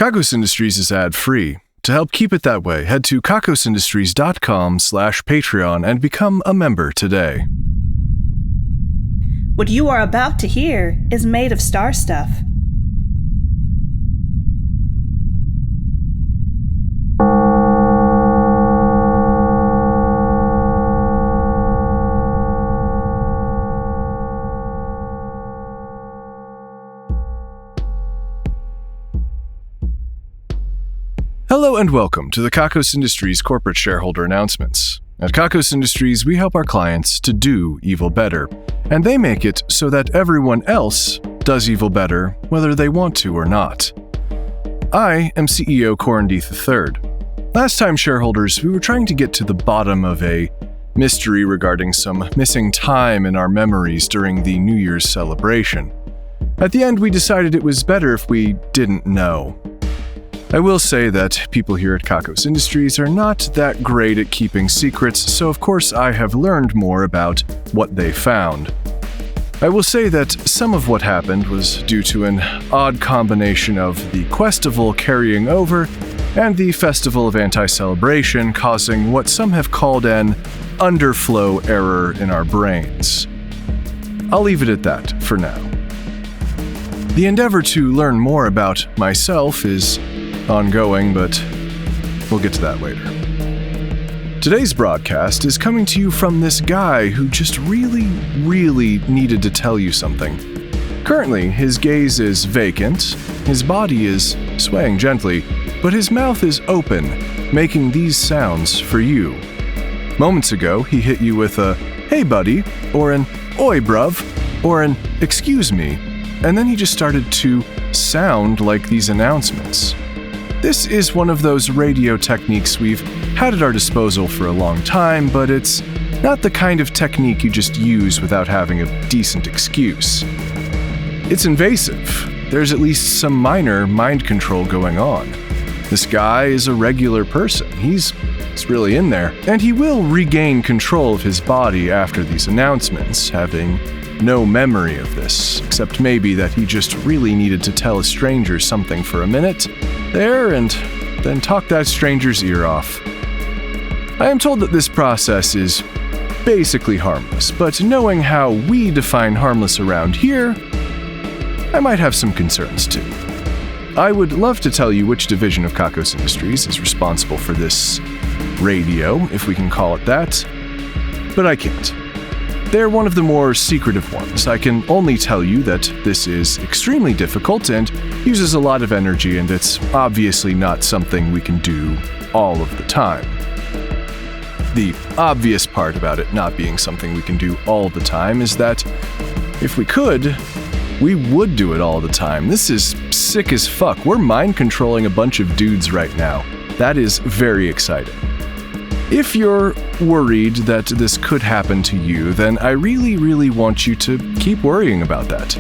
Kakos Industries is ad-free. To help keep it that way, head to kakosindustries.com/Patreon and become a member today. What you are about to hear is made of star stuff. Hello and welcome to the Kakos Industries corporate shareholder announcements. At Kakos Industries, we help our clients to do evil better, and they make it so that everyone else does evil better, whether they want to or not. I am CEO Conrad Miszuk. Last time, shareholders, we were trying to get to the bottom of a mystery regarding some missing time in our memories during the New Year's celebration. At the end, we decided it was better if we didn't know. I will say that people here at Kakos Industries are not that great at keeping secrets, so of course I have learned more about what they found. I will say that some of what happened was due to an odd combination of the Questival carrying over and the Festival of Anti-Celebration causing what some have called an underflow error in our brains. I'll leave it at that for now. The endeavor to learn more about myself is ongoing, but we'll get to that later. Today's broadcast is coming to you from this guy who just really needed to tell you something. Currently, his gaze is vacant, his body is swaying gently, but his mouth is open, making these sounds for you. Moments ago, he hit you with a, "Hey buddy," or an, "Oi bruv," or an, "Excuse me," and then he just started to sound like these announcements. This is one of those radio techniques we've had at our disposal for a long time, but it's not the kind of technique you just use without having a decent excuse. It's invasive. There's at least some minor mind control going on. This guy is a regular person. He's really in there, and he will regain control of his body after these announcements, having no memory of this, except maybe that he just really needed to tell a stranger something for a minute there and then talk that stranger's ear off. I am told that this process is basically harmless, but knowing how we define harmless around here, I might have some concerns too. I would love to tell you which division of Kakos Industries is responsible for this radio, if we can call it that, but I can't. They're one of the more secretive ones. I can only tell you that this is extremely difficult and uses a lot of energy, and it's obviously not something we can do all of the time. The obvious part about it not being something we can do all the time is that if we could, we would do it all the time. This is sick as fuck. We're mind controlling a bunch of dudes right now. That is very exciting. If you're worried that this could happen to you, then I really want you to keep worrying about that.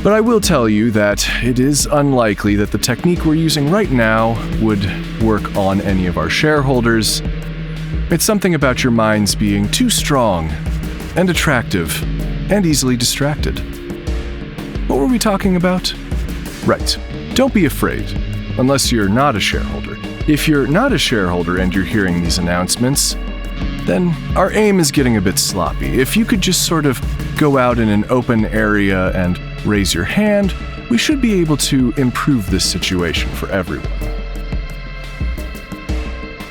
But I will tell you that it is unlikely that the technique we're using right now would work on any of our shareholders. It's something about your minds being too strong and attractive and easily distracted. What were we talking about? Right. Don't be afraid, unless you're not a shareholder. If you're not a shareholder and you're hearing these announcements, then our aim is getting a bit sloppy. If you could just sort of go out in an open area and raise your hand, we should be able to improve this situation for everyone.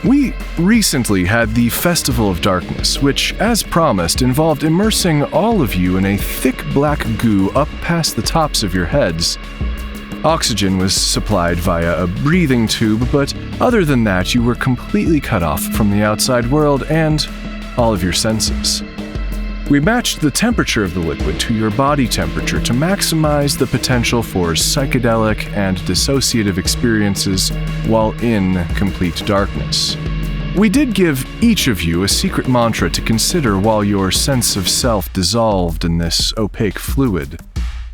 We recently had the Festival of Darkness, which, as promised, involved immersing all of you in a thick black goo up past the tops of your heads. Oxygen was supplied via a breathing tube, but other than that, you were completely cut off from the outside world and all of your senses. We matched the temperature of the liquid to your body temperature to maximize the potential for psychedelic and dissociative experiences while in complete darkness. We did give each of you a secret mantra to consider while your sense of self dissolved in this opaque fluid.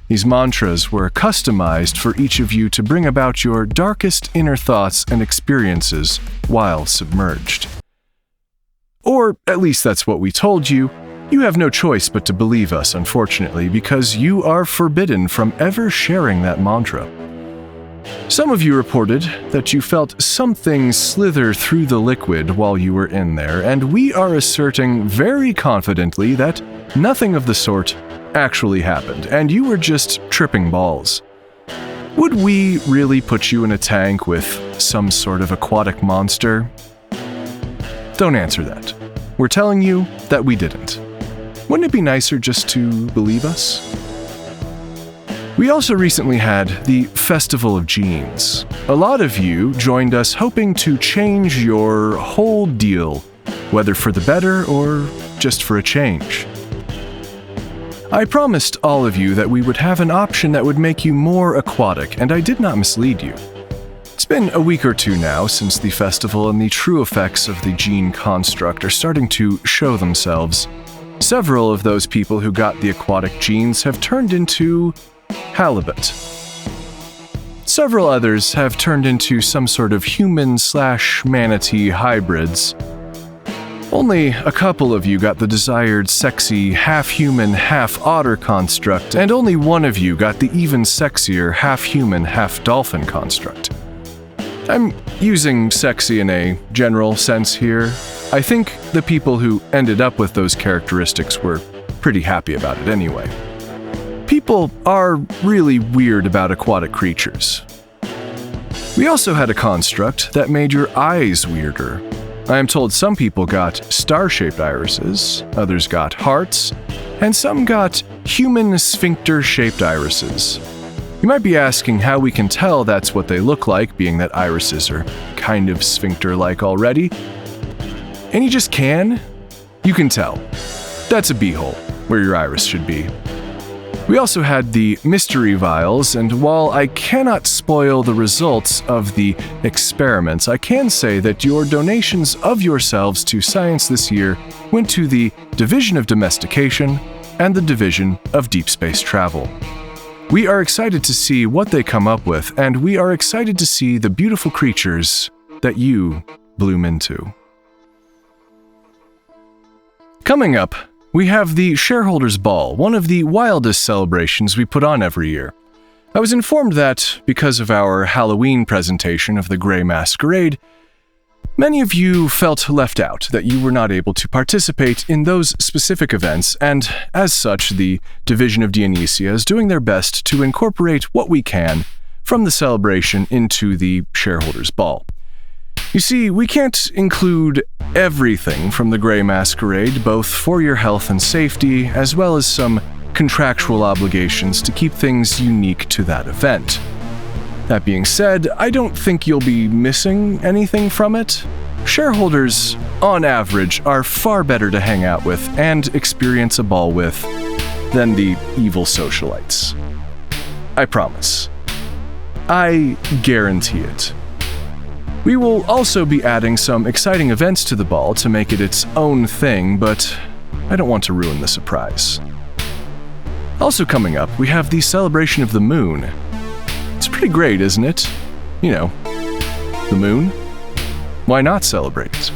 These mantras were customized for each of you to bring about your darkest inner thoughts and experiences while submerged. Or at least that's what we told you. You have no choice but to believe us, unfortunately, because you are forbidden from ever sharing that mantra. Some of you reported that you felt something slither through the liquid while you were in there, and we are asserting very confidently that nothing of the sort actually happened, and you were just tripping balls. Would we really put you in a tank with some sort of aquatic monster? Don't answer that. We're telling you that we didn't. Wouldn't it be nicer just to believe us? We also recently had the Festival of Genes. A lot of you joined us hoping to change your whole deal, whether for the better or just for a change. I promised all of you that we would have an option that would make you more aquatic, and I did not mislead you. It's been a week or two now since the festival, and the true effects of the gene construct are starting to show themselves. Several of those people who got the aquatic genes have turned into halibut. Several others have turned into some sort of human/manatee hybrids. Only a couple of you got the desired sexy half-human, half-otter construct, and only one of you got the even sexier half-human, half-dolphin construct. I'm using sexy in a general sense here. I think the people who ended up with those characteristics were pretty happy about it anyway. People are really weird about aquatic creatures. We also had a construct that made your eyes weirder. I am told some people got star-shaped irises, others got hearts, and some got human sphincter-shaped irises. You might be asking how we can tell that's what they look like, being that irises are kind of sphincter-like already. And you just can. You can tell. That's a beehole, where your iris should be. We also had the mystery vials, and while I cannot spoil the results of the experiments, I can say that your donations of yourselves to science this year went to the Division of Domestication and the Division of Deep Space Travel. We are excited to see what they come up with, and we are excited to see the beautiful creatures that you bloom into. Coming up, we have the Shareholders' Ball, one of the wildest celebrations we put on every year. I was informed that, because of our Halloween presentation of the Grey Masquerade, many of you felt left out, that you were not able to participate in those specific events, and as such, the Division of Dionysia is doing their best to incorporate what we can from the celebration into the Shareholders' Ball. You see, we can't include everything from the Grey Masquerade, both for your health and safety, as well as some contractual obligations to keep things unique to that event. That being said, I don't think you'll be missing anything from it. Shareholders, on average, are far better to hang out with and experience a ball with than the evil socialites. I promise. I guarantee it. We will also be adding some exciting events to the ball to make it its own thing, but I don't want to ruin the surprise. Also coming up, we have the celebration of the moon. It's pretty great, isn't it? You know, the moon? Why not celebrate it?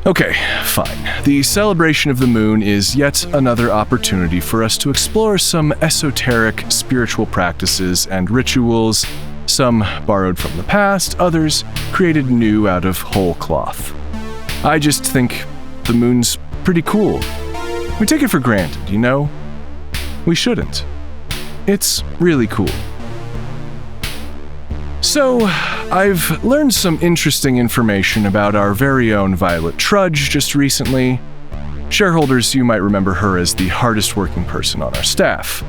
Okay, fine. The celebration of the moon is yet another opportunity for us to explore some esoteric spiritual practices and rituals, some borrowed from the past, others created new out of whole cloth. I just think the moon's pretty cool. We take it for granted, you know? We shouldn't. It's really cool. So, I've learned some interesting information about our very own Violet Trudge just recently. Shareholders, you might remember her as the hardest working person on our staff.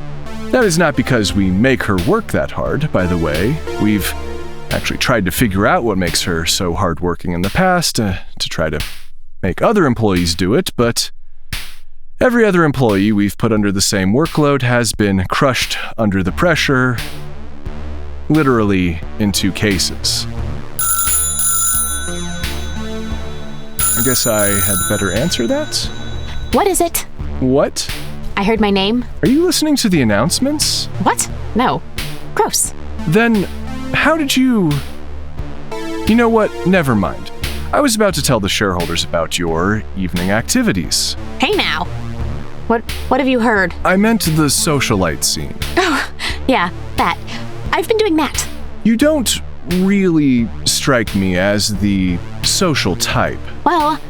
That is not because we make her work that hard, by the way. We've actually tried to figure out what makes her so hardworking in the past to try to make other employees do it, but every other employee we've put under the same workload has been crushed under the pressure, literally in 2 cases. I guess I had better answer that? What is it? What? I heard my name. Are you listening to the announcements? What? No. Gross. Then, how did you... You know what? Never mind. I was about to tell the shareholders about your evening activities. Hey now. What have you heard? I meant the socialite scene. Oh, yeah, that. I've been doing that You don't really strike me as the social type. Well,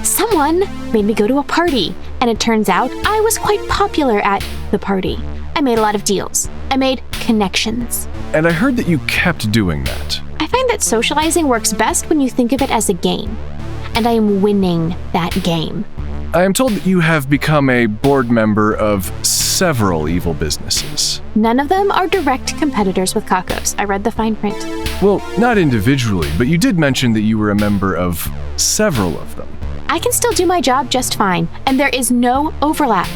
someone made me go to a party, and it turns out I was quite popular at the party. I made a lot of deals. I made connections. And I heard that you kept doing that. I find that socializing works best when you think of it as a game, and I am winning that game. I am told that you have become a board member of several evil businesses. None of them are direct competitors with Kakos. I read the fine print. Well, not individually, but you did mention that you were a member of several of them. I can still do my job just fine, and there is no overlap.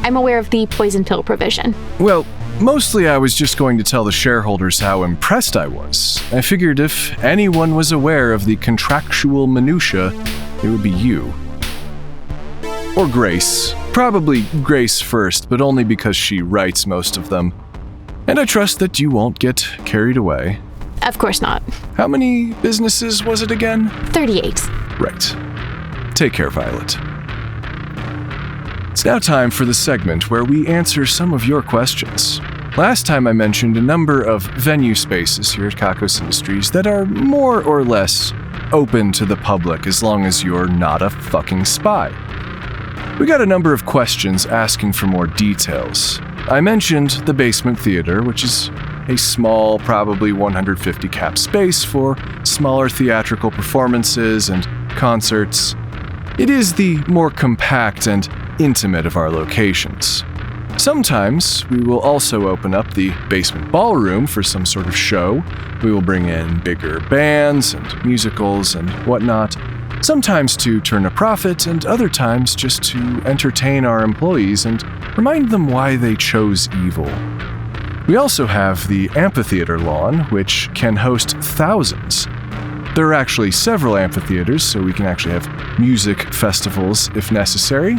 I'm aware of the poison pill provision. Well, mostly I was just going to tell the shareholders how impressed I was. I figured if anyone was aware of the contractual minutiae, it would be you. Or Grace. Probably Grace first, but only because she writes most of them. And I trust that you won't get carried away. Of course not. How many businesses was it again? 38. Right. Take care, Violet. It's now time for the segment where we answer some of your questions. Last time I mentioned a number of venue spaces here at Kakos Industries that are more or less open to the public as long as you're not a fucking spy. We got a number of questions asking for more details. I mentioned the Basement Theater, which is a small, probably 150 cap space for smaller theatrical performances and concerts. It is the more compact and intimate of our locations. Sometimes we will also open up the basement ballroom for some sort of show. We will bring in bigger bands and musicals and whatnot, sometimes to turn a profit and other times just to entertain our employees and remind them why they chose evil. We also have the amphitheater lawn, which can host thousands. There are actually several amphitheaters, so we can actually have music festivals if necessary.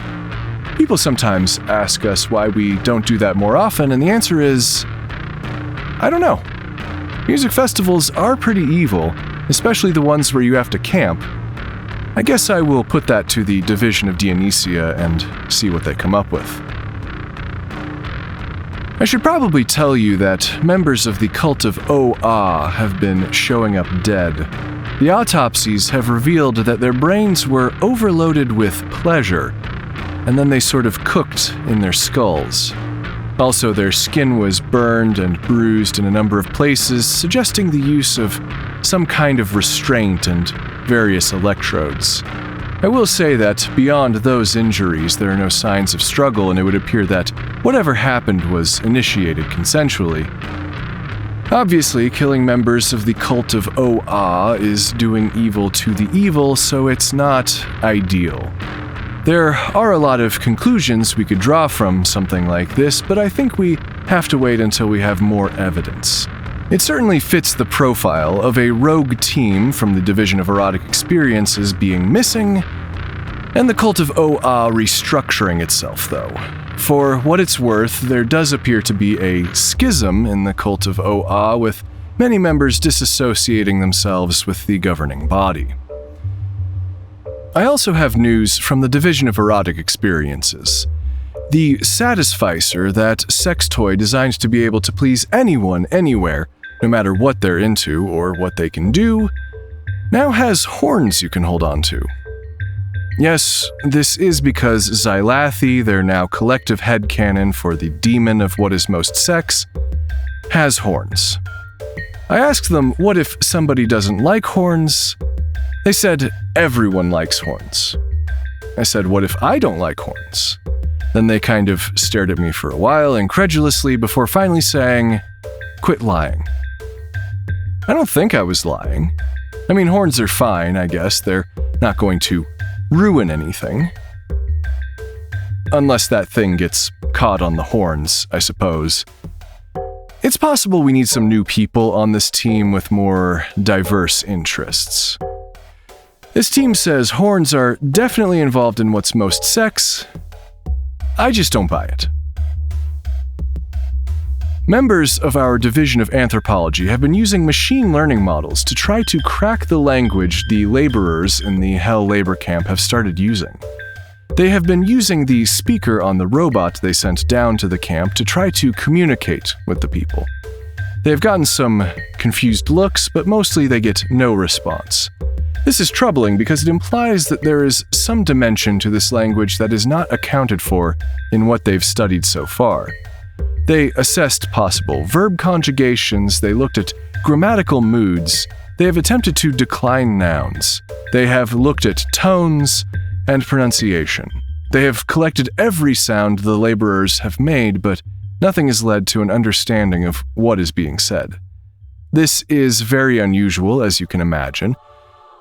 People sometimes ask us why we don't do that more often, and the answer is, I don't know. Music festivals are pretty evil, especially the ones where you have to camp. I guess I will put that to the Division of Dionysia and see what they come up with. I should probably tell you that members of the cult of O-Ah have been showing up dead. The autopsies have revealed that their brains were overloaded with pleasure, and then they sort of cooked in their skulls. Also, their skin was burned and bruised in a number of places, suggesting the use of some kind of restraint and various electrodes. I will say that beyond those injuries, there are no signs of struggle, and it would appear that whatever happened was initiated consensually. Obviously, killing members of the cult of O-Ah is doing evil to the evil, so it's not ideal. There are a lot of conclusions we could draw from something like this, but I think we have to wait until we have more evidence. It certainly fits the profile of a rogue team from the Division of Erotic Experiences being missing, and the cult of O-Ah restructuring itself, though. For what it's worth, there does appear to be a schism in the cult of O-Ah, with many members disassociating themselves with the governing body. I also have news from the Division of Erotic Experiences. The Satisficer, that sex toy designed to be able to please anyone, anywhere, no matter what they're into or what they can do, now has horns you can hold on to. Yes, this is because Xylathi, their now collective headcanon for the demon of what is most sex, has horns. I asked them, what if somebody doesn't like horns? They said, everyone likes horns. I said, what if I don't like horns? Then they kind of stared at me for a while, incredulously, before finally saying, quit lying. I don't think I was lying. I mean, horns are fine, I guess. They're not going to ruin anything. Unless that thing gets caught on the horns, I suppose. It's possible we need some new people on this team with more diverse interests. This team says horns are definitely involved in what's most sex. I just don't buy it. Members of our Division of Anthropology have been using machine learning models to try to crack the language the laborers in the Hell labor camp have started using. They have been using the speaker on the robot they sent down to the camp to try to communicate with the people. They have gotten some confused looks, but mostly they get no response. This is troubling because it implies that there is some dimension to this language that is not accounted for in what they've studied so far. They assessed possible verb conjugations, they looked at grammatical moods, they have attempted to decline nouns, they have looked at tones and pronunciation. They have collected every sound the laborers have made, but nothing has led to an understanding of what is being said. This is very unusual, as you can imagine.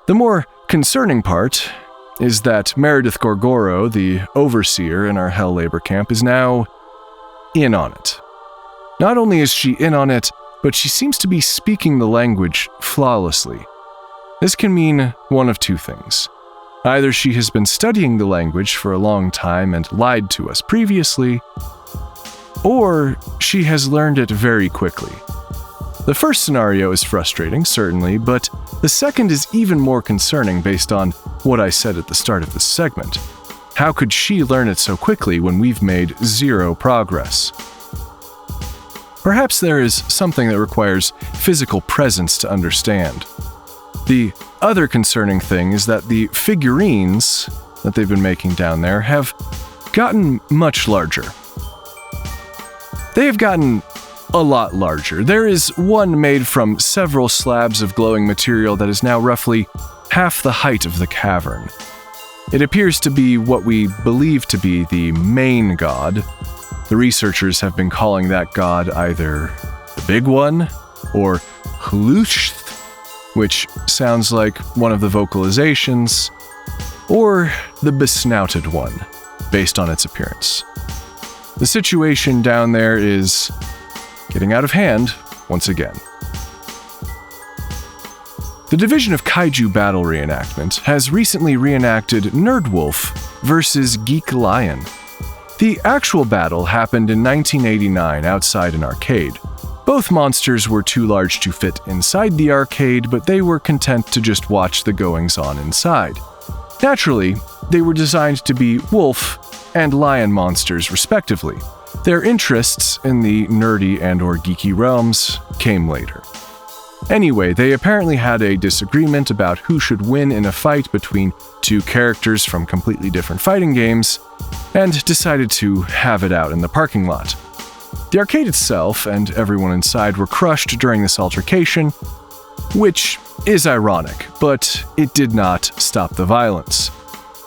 The more concerning part is that Meredith Gorgoro, the overseer in our Hell labor camp, is now in on it. Not only is she in on it, but she seems to be speaking the language flawlessly. This can mean one of two things. Either she has been studying the language for a long time and lied to us previously, or she has learned it very quickly. The first scenario is frustrating, certainly, but the second is even more concerning based on what I said at the start of this segment. How could she learn it so quickly when we've made zero progress? Perhaps there is something that requires physical presence to understand. The other concerning thing is that the figurines that they've been making down there have gotten much larger. They have gotten a lot larger. There is one made from several slabs of glowing material that is now roughly half the height of the cavern. It appears to be what we believe to be the main god. The researchers have been calling that god either the Big One or Hluth, which sounds like one of the vocalizations, or the Besnouted One, based on its appearance. The situation down there is getting out of hand once again. The Division of Kaiju Battle Reenactment has recently reenacted Nerdwolf versus Geek Lion. The actual battle happened in 1989 outside an arcade. Both monsters were too large to fit inside the arcade, but they were content to just watch the goings-on inside. Naturally, they were designed to be wolf and lion monsters respectively. Their interests in the nerdy and/or geeky realms came later. Anyway, they apparently had a disagreement about who should win in a fight between two characters from completely different fighting games, and decided to have it out in the parking lot. The arcade itself and everyone inside were crushed during this altercation, which is ironic, but it did not stop the violence.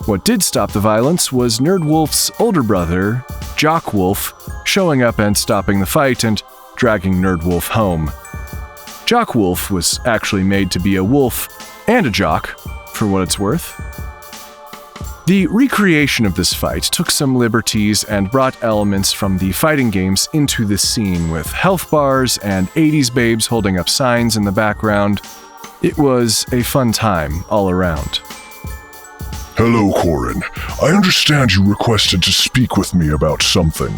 What did stop the violence was Nerdwolf's older brother, Jockwolf, showing up and stopping the fight and dragging Nerdwolf home. Jockwolf was actually made to be a wolf and a jock, for what it's worth. The recreation of this fight took some liberties and brought elements from the fighting games into the scene, with health bars and 80s babes holding up signs in the background. It was a fun time all around. Hello, Corin. I understand you requested to speak with me about something.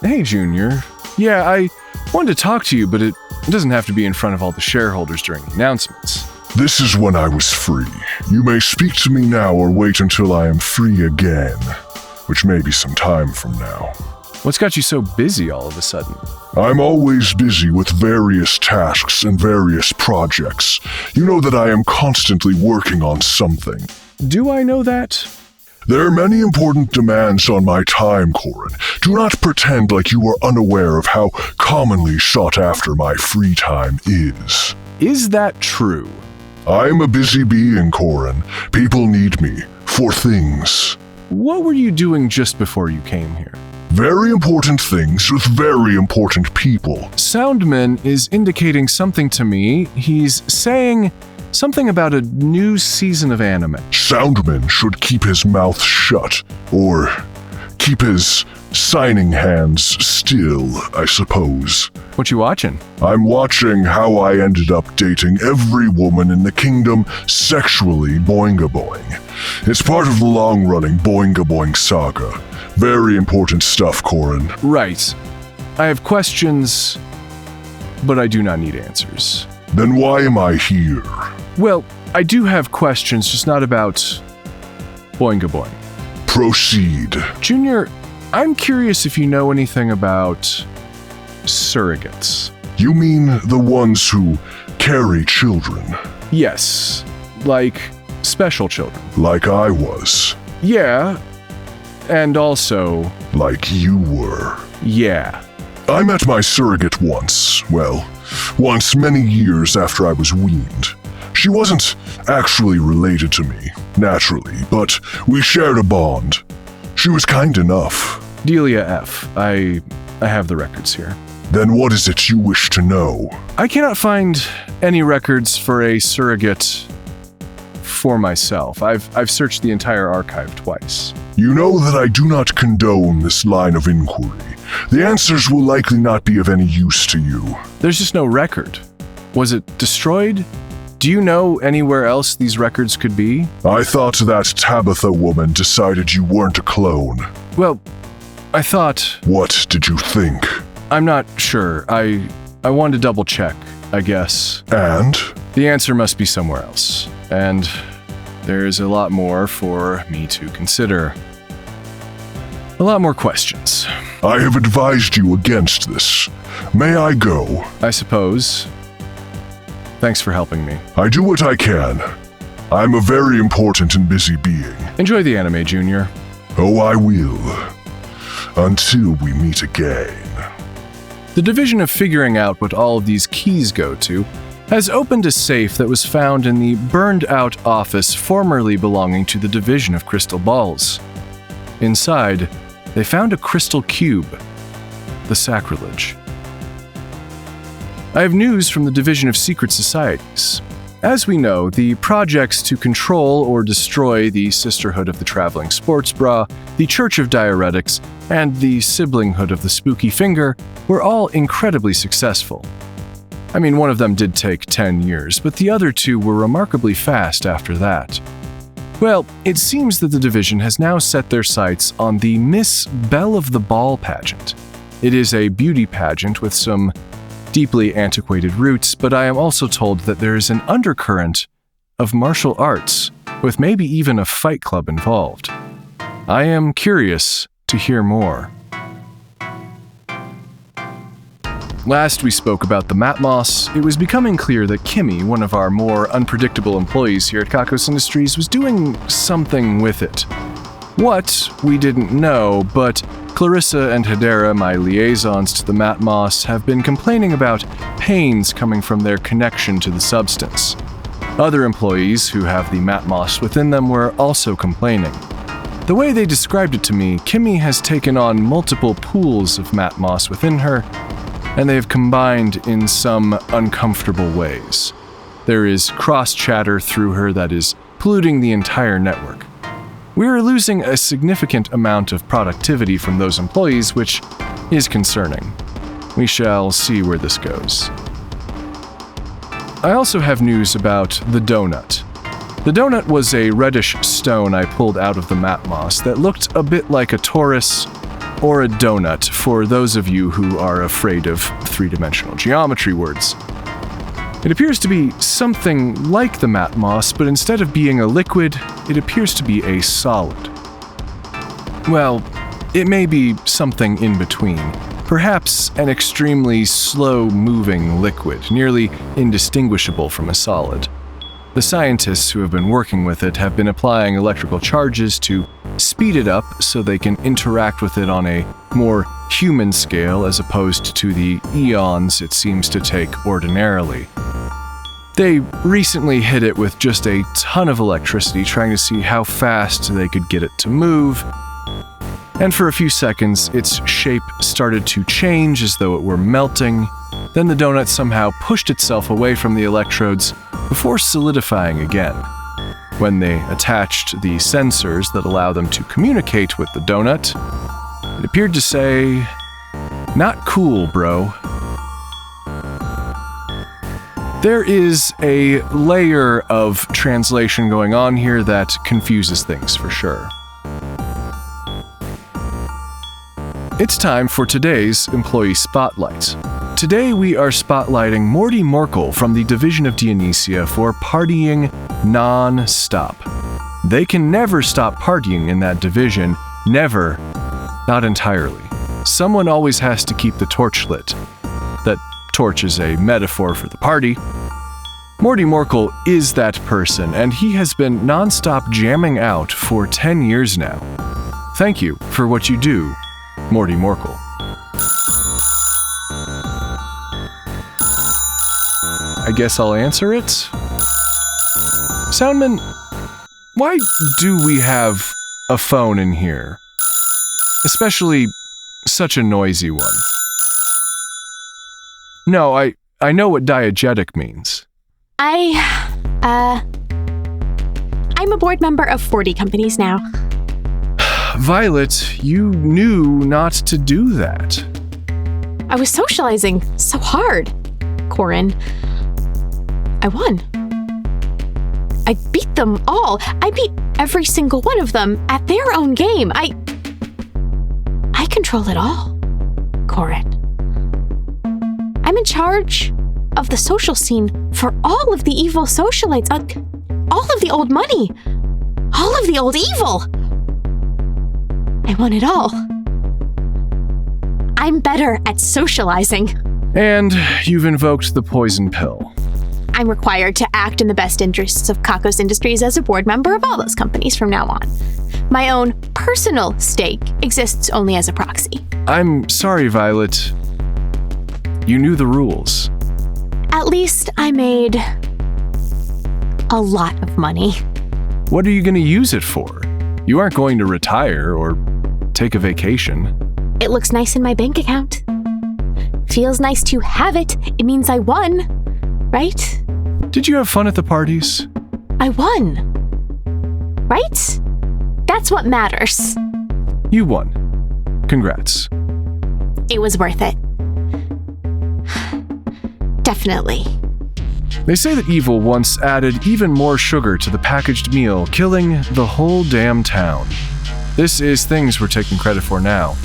Hey, Junior. Yeah, I wanted to talk to you, but it doesn't have to be in front of all the shareholders during the announcements. This is when I was free. You may speak to me now or wait until I am free again, which may be some time from now. What's got you so busy all of a sudden? I'm always busy with various tasks and various projects. You know that I am constantly working on something. Do I know that? There are many important demands on my time, Corin. Do not pretend like you are unaware of how commonly sought after my free time is. Is that true? I'm a busy being, Corin. People need me for things. What were you doing just before you came here? Very important things with very important people. Soundman is indicating something to me. He's saying something about a new season of anime. Soundman should keep his mouth shut, or keep his signing hands still, I suppose. What you watching? I'm watching how I ended up dating every woman in the kingdom sexually boinga boing. It's part of the long-running boinga boing saga. Very important stuff, Corin. Right. I have questions, but I do not need answers. Then why am I here? Well, I do have questions, just not about boinga boing. Proceed. Junior, I'm curious if you know anything about surrogates. You mean the ones who carry children? Yes, like special children. Like I was. Yeah, and also, Like you were. yeah. I met my surrogate once many years after I was weaned. She wasn't actually related to me, naturally, but we shared a bond. She was kind enough. Delia F. I have the records here. Then what is it you wish to know? I cannot find any records for a surrogate for myself. I've searched the entire archive twice. You know that I do not condone this line of inquiry. The answers will likely not be of any use to you. There's just no record. Was it destroyed? Do you know anywhere else these records could be? I thought that Tabitha woman decided you weren't a clone. Well, I thought... What did you think? I'm not sure. I wanted to double check, I guess. And? The answer must be somewhere else. And there's a lot more for me to consider. A lot more questions. I have advised you against this. May I go? I suppose. Thanks for helping me. I do what I can. I'm a very important and busy being. Enjoy the anime, Junior. Oh, I will. Until we meet again. The division of figuring out what all of these keys go to has opened a safe that was found in the burned-out office formerly belonging to the Division of Crystal Balls. Inside, they found a crystal cube. The sacrilege. I have news from the Division of Secret Societies. As we know, the projects to control or destroy the Sisterhood of the Traveling Sports Bra, the Church of Diuretics, and the Siblinghood of the Spooky Finger were all incredibly successful. I mean, one of them did take 10 years, but the other two were remarkably fast after that. Well, it seems that the division has now set their sights on the Miss Belle of the Ball pageant. It is a beauty pageant with some deeply antiquated roots, but I am also told that there is an undercurrent of martial arts, with maybe even a fight club involved. I am curious to hear more. Last we spoke about the Matmos, it was becoming clear that Kimmy, one of our more unpredictable employees here at Kakos Industries, was doing something with it. What, we didn't know, but Clarissa and Hedera, my liaisons to the Matmos, have been complaining about pains coming from their connection to the substance. Other employees who have the Matmos within them were also complaining. The way they described it to me, Kimmy has taken on multiple pools of Matmos within her, and they have combined in some uncomfortable ways. There is cross-chatter through her that is polluting the entire network. We are losing a significant amount of productivity from those employees, which is concerning. We shall see where this goes. I also have news about the donut. The donut was a reddish stone I pulled out of the Matmos that looked a bit like a torus or a donut for those of you who are afraid of three-dimensional geometry words. It appears to be something like the Matmos, but instead of being a liquid, it appears to be a solid. Well, it may be something in between. Perhaps an extremely slow-moving liquid, nearly indistinguishable from a solid. The scientists who have been working with it have been applying electrical charges to speed it up so they can interact with it on a more human scale as opposed to the eons it seems to take ordinarily. They recently hit it with just a ton of electricity trying to see how fast they could get it to move, and for a few seconds its shape started to change as though it were melting. Then the donut somehow pushed itself away from the electrodes before solidifying again. When they attached the sensors that allow them to communicate with the donut, it appeared to say, "Not cool, bro." There is a layer of translation going on here that confuses things for sure. It's time for today's Employee Spotlight. Today we are spotlighting Morty Morkel from the Division of Dionysia for partying non-stop. They can never stop partying in that division, never, not entirely. Someone always has to keep the torch lit. That torch is a metaphor for the party. Morty Morkel is that person, and he has been nonstop jamming out for 10 years now. Thank you for what you do, Morty Morkel. I guess I'll answer it. Soundman, why do we have a phone in here? Especially such a noisy one. No, I know what diegetic means. I'm a board member of 40 companies now. Violet, you knew not to do that. I was socializing so hard, Corin. I won. I beat them all. I beat every single one of them at their own game. I control it all, Corin. I'm in charge of the social scene for all of the evil socialites, all of the old money, all of the old evil. I want it all. I'm better at socializing. And you've invoked the poison pill. I'm required to act in the best interests of Kakos Industries as a board member of all those companies from now on. My own personal stake exists only as a proxy. I'm sorry, Violet. You knew the rules. At least I made a lot of money. What are you going to use it for? You aren't going to retire or take a vacation. It looks nice in my bank account. Feels nice to have it. It means I won, right? Did you have fun at the parties? I won. Right? That's what matters. You won. Congrats. It was worth it. Definitely. They say that evil once added even more sugar to the packaged meal, killing the whole damn town. This is things we're taking credit for now.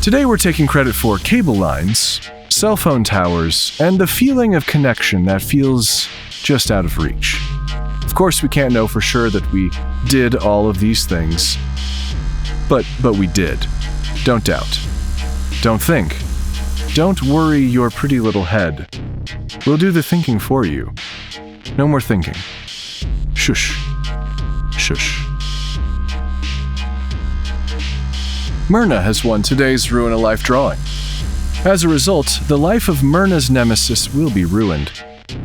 Today we're taking credit for cable lines, cell phone towers, and the feeling of connection that feels just out of reach. Of course, we can't know for sure that we did all of these things, but we did. Don't doubt. Don't think. Don't worry your pretty little head. We'll do the thinking for you. No more thinking. Shush. Shush. Mirna has won today's Ruin a Life drawing. As a result, the life of Mirna's nemesis will be ruined.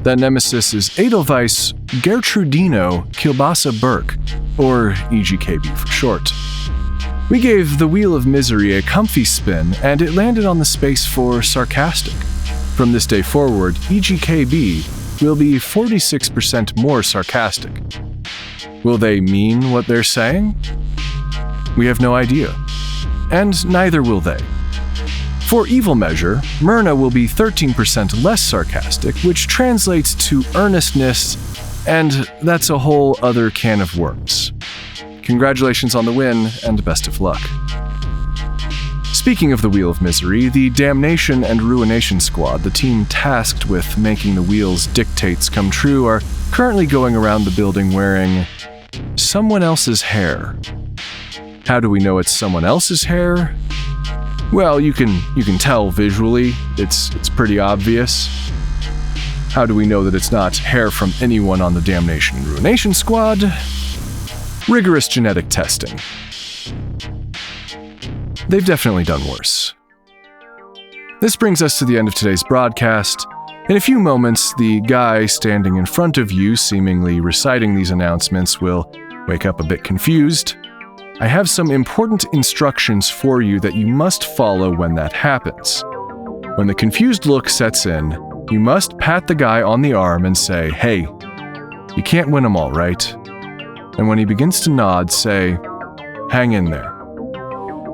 That nemesis is Edelweiss Gertrudino Kielbasa Burke, or EGKB for short. We gave the Wheel of Misery a comfy spin, and it landed on the space for sarcastic. From this day forward, EGKB will be 46% more sarcastic. Will they mean what they're saying? We have no idea. And neither will they. For evil measure, Mirna will be 13% less sarcastic, which translates to earnestness, and that's a whole other can of worms. Congratulations on the win, and best of luck. Speaking of the Wheel of Misery, the Damnation and Ruination Squad, the team tasked with making the wheel's dictates come true, are currently going around the building wearing someone else's hair. How do we know it's someone else's hair? Well, you can tell visually. It's pretty obvious. How do we know that it's not hair from anyone on the Damnation and Ruination Squad? Rigorous genetic testing. They've definitely done worse. This brings us to the end of today's broadcast. In a few moments, the guy standing in front of you, seemingly reciting these announcements, will wake up a bit confused. I have some important instructions for you that you must follow when that happens. When the confused look sets in, you must pat the guy on the arm and say, "Hey, you can't win them all, right?" And when he begins to nod, say, "Hang in there."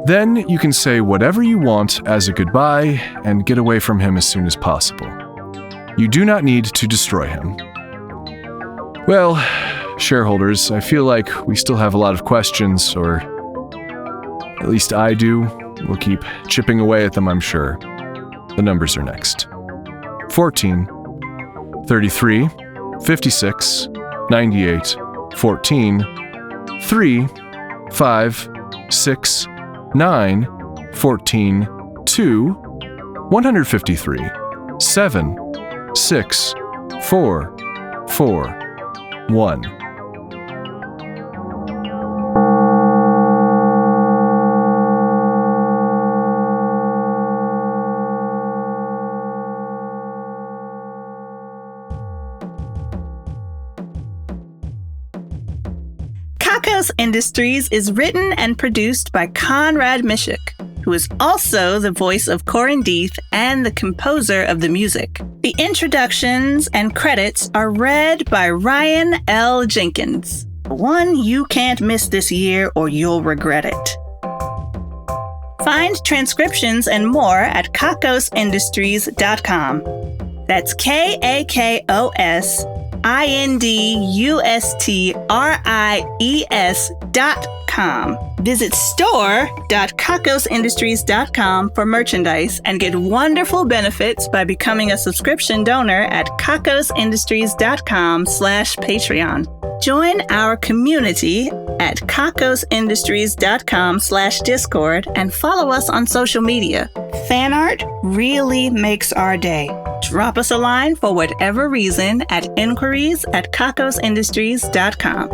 Then you can say whatever you want as a goodbye and get away from him as soon as possible. You do not need to destroy him. Well, shareholders, I feel like we still have a lot of questions, or at least I do. We'll keep chipping away at them, I'm sure. The numbers are next. 14, 33, 56, 98, 14, 3, 5, 6, 9, 14, 2, 153, 7 6 4 4 1. Kakos Industries is written and produced by Conrad Miszuk, who is also the voice of Meredith and the composer of the music. The introductions and credits are read by Ryan L. Jenkins. One you can't miss this year or you'll regret it. Find transcriptions and more at kakosindustries.com. That's KAKOSINDUSTRIES.com. Visit store.kakosindustries.com for merchandise and get wonderful benefits by becoming a subscription donor at kakosindustries.com/Patreon. Join our community at kakosindustries.com/Discord and follow us on social media. Fan art really makes our day. Drop us a line for whatever reason at inquiries@kakosindustries.com.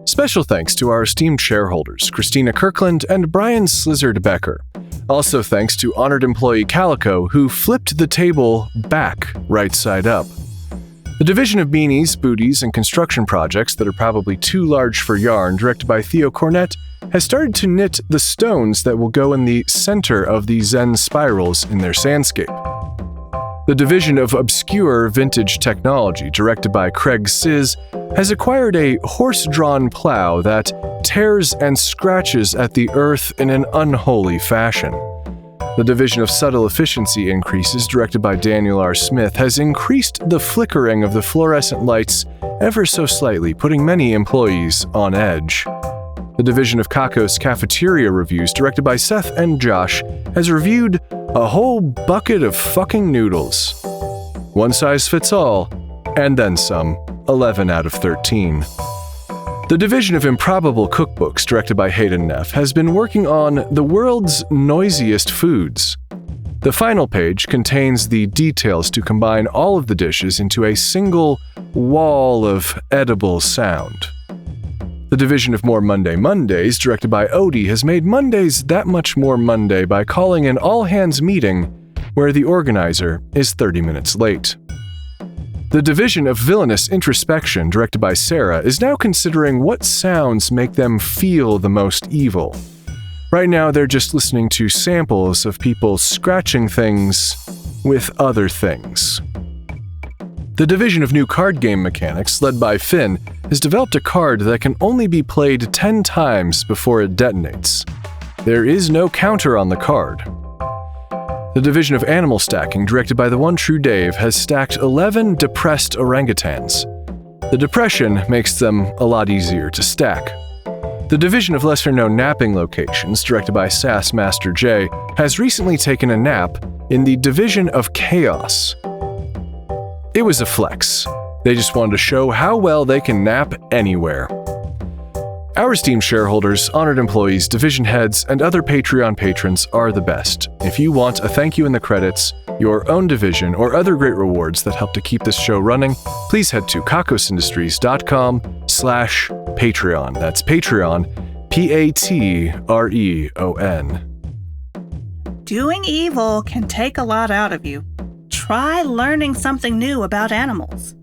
Special thanks to our esteemed shareholders, Christina Kirkland and Brian Slizzard Becker. Also thanks to honored employee Calico, who flipped the table back right side up. The division of beanies, booties, and construction projects that are probably too large for yarn, directed by Theo Cornett, has started to knit the stones that will go in the center of the Zen spirals in their sandscape. The division of obscure vintage technology, directed by Craig Sizz, has acquired a horse-drawn plow that tears and scratches at the earth in an unholy fashion. The division of subtle efficiency increases, directed by Daniel R. Smith, has increased the flickering of the fluorescent lights ever so slightly, putting many employees on edge. The division of Kakos Cafeteria Reviews, directed by Seth and Josh, has reviewed a whole bucket of fucking noodles. One size fits all, and then some. 11 out of 13. The division of Improbable Cookbooks, directed by Hayden Neff, has been working on the world's noisiest foods. The final page contains the details to combine all of the dishes into a single wall of edible sound. The division of More Monday Mondays, directed by Odie, has made Mondays that much more Monday by calling an all-hands meeting where the organizer is 30 minutes late. The division of Villainous Introspection, directed by Sarah, is now considering what sounds make them feel the most evil. Right now, they're just listening to samples of people scratching things with other things. The division of New Card Game Mechanics, led by Finn, has developed a card that can only be played 10 times before it detonates. There is no counter on the card. The division of Animal Stacking, directed by the one true Dave, has stacked 11 depressed orangutans. The depression makes them a lot easier to stack. The division of lesser-known napping locations, directed by Sass Master J, has recently taken a nap in the division of Chaos. It was a flex. They just wanted to show how well they can nap anywhere. Our esteemed shareholders, honored employees, division heads, and other Patreon patrons are the best. If you want a thank you in the credits, your own division, or other great rewards that help to keep this show running, please head to kakosindustries.com/Patreon. That's Patreon, Patreon. Doing evil can take a lot out of you. Try learning something new about animals.